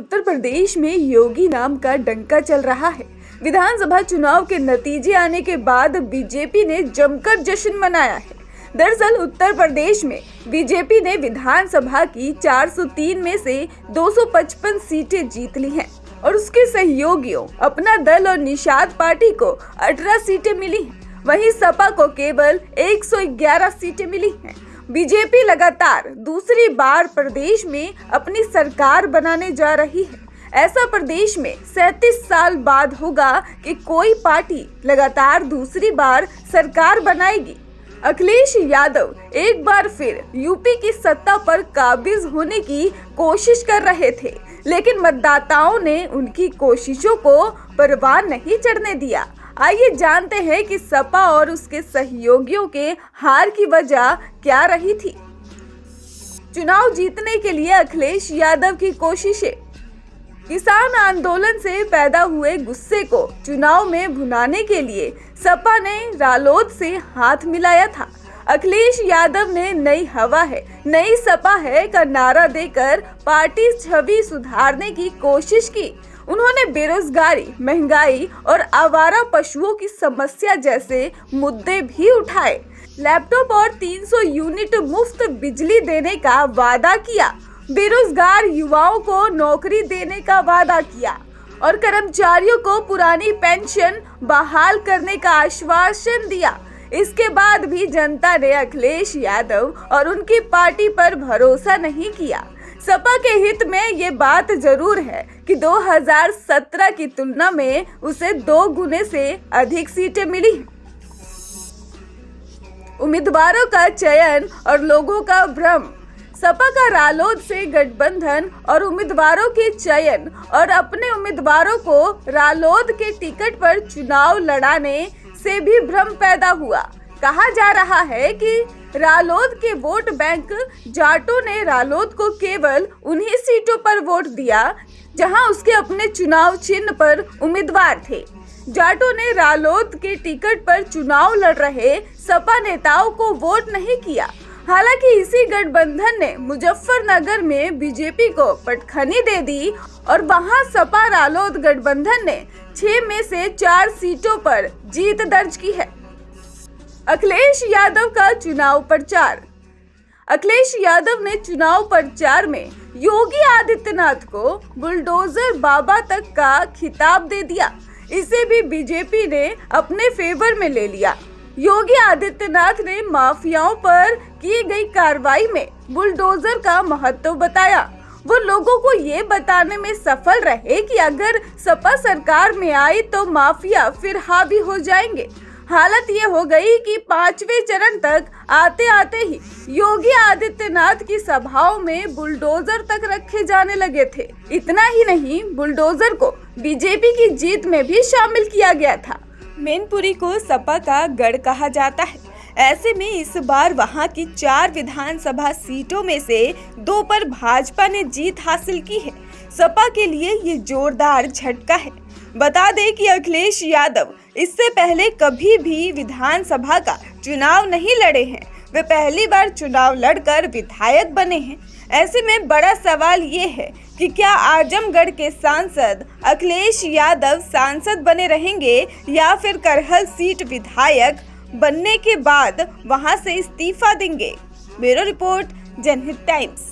उत्तर प्रदेश में योगी नाम का डंका चल रहा है। विधानसभा चुनाव के नतीजे आने के बाद बीजेपी ने जमकर जश्न मनाया है। दरअसल उत्तर प्रदेश में बीजेपी ने विधानसभा की 403 में से 255 सीटें जीत ली हैं और उसके सहयोगियों अपना दल और निषाद पार्टी को 18 सीटें मिली हैं। वहीं सपा को केवल 111 सीटें मिली हैं। बीजेपी लगातार दूसरी बार प्रदेश में अपनी सरकार बनाने जा रही है। ऐसा प्रदेश में 37 साल बाद होगा कि कोई पार्टी लगातार दूसरी बार सरकार बनाएगी। अखिलेश यादव एक बार फिर यूपी की सत्ता पर काबिज होने की कोशिश कर रहे थे, लेकिन मतदाताओं ने उनकी कोशिशों को परवान नहीं चढ़ने दिया। आइए जानते हैं कि सपा और उसके सहयोगियों के हार की वजह क्या रही थी। चुनाव जीतने के लिए अखिलेश यादव की कोशिशें। किसान आंदोलन से पैदा हुए गुस्से को चुनाव में भुनाने के लिए सपा ने रालोद से हाथ मिलाया था। अखिलेश यादव ने नई हवा है, नई सपा है का नारा देकर पार्टी छवि सुधारने की कोशिश की। उन्होंने बेरोजगारी, महंगाई और आवारा पशुओं की समस्या जैसे मुद्दे भी उठाए। लैपटॉप और 300 यूनिट मुफ्त बिजली देने का वादा किया, बेरोजगार युवाओं को नौकरी देने का वादा किया और कर्मचारियों को पुरानी पेंशन बहाल करने का आश्वासन दिया। इसके बाद भी जनता ने अखिलेश यादव और उनकी पार्टी पर भरोसा नहीं किया। सपा के हित में ये बात जरूर है कि 2017 की तुलना में उसे 2 गुने से अधिक सीटें मिली हैं। उम्मीदवारों का चयन और लोगों का भ्रम। सपा का रालोद से गठबंधन और उम्मीदवारों के चयन और अपने उम्मीदवारों को रालोद के टिकट पर चुनाव लड़ाने से भी भ्रम पैदा हुआ। कहा जा रहा है कि रालोद के वोट बैंक जाटों ने रालोद को केवल उन्हीं सीटों पर वोट दिया जहां उसके अपने चुनाव चिन्ह पर उम्मीदवार थे। जाटों ने रालोद के टिकट पर चुनाव लड़ रहे सपा नेताओं को वोट नहीं किया। हालांकि इसी गठबंधन ने मुजफ्फरनगर में बीजेपी को पटखनी दे दी और वहां सपा रालोद गठबंधन ने 6 में से 4 सीटों पर जीत दर्ज की है। अखिलेश यादव का चुनाव प्रचार। अखिलेश यादव ने चुनाव प्रचार में योगी आदित्यनाथ को बुलडोजर बाबा तक का खिताब दे दिया। इसे भी बीजेपी ने अपने फेवर में ले लिया। योगी आदित्यनाथ ने माफियाओं पर की गई कार्रवाई में बुलडोजर का महत्व बताया। वो लोगों को ये बताने में सफल रहे कि अगर सपा सरकार में आई तो माफिया फिर हावी हो जाएंगे। हालत ये हो गई कि 5वें चरण तक आते आते ही योगी आदित्यनाथ की सभाओं में बुलडोजर तक रखे जाने लगे थे। इतना ही नहीं, बुलडोजर को बीजेपी की जीत में भी शामिल किया गया था। मैनपुरी को सपा का गढ़ कहा जाता है। ऐसे में इस बार वहां की 4 विधानसभा सीटों में से 2 पर भाजपा ने जीत हासिल की है। सपा के लिए ये जोरदार झटका है। बता दें कि अखिलेश यादव इससे पहले कभी भी विधानसभा का चुनाव नहीं लड़े हैं। वे पहली बार चुनाव लड़कर विधायक बने हैं। ऐसे में बड़ा सवाल ये है कि क्या आजमगढ़ के सांसद अखिलेश यादव सांसद बने रहेंगे या फिर करहल सीट विधायक बनने के बाद वहां से इस्तीफा देंगे। ब्यूरो रिपोर्ट, जनहित टाइम्स।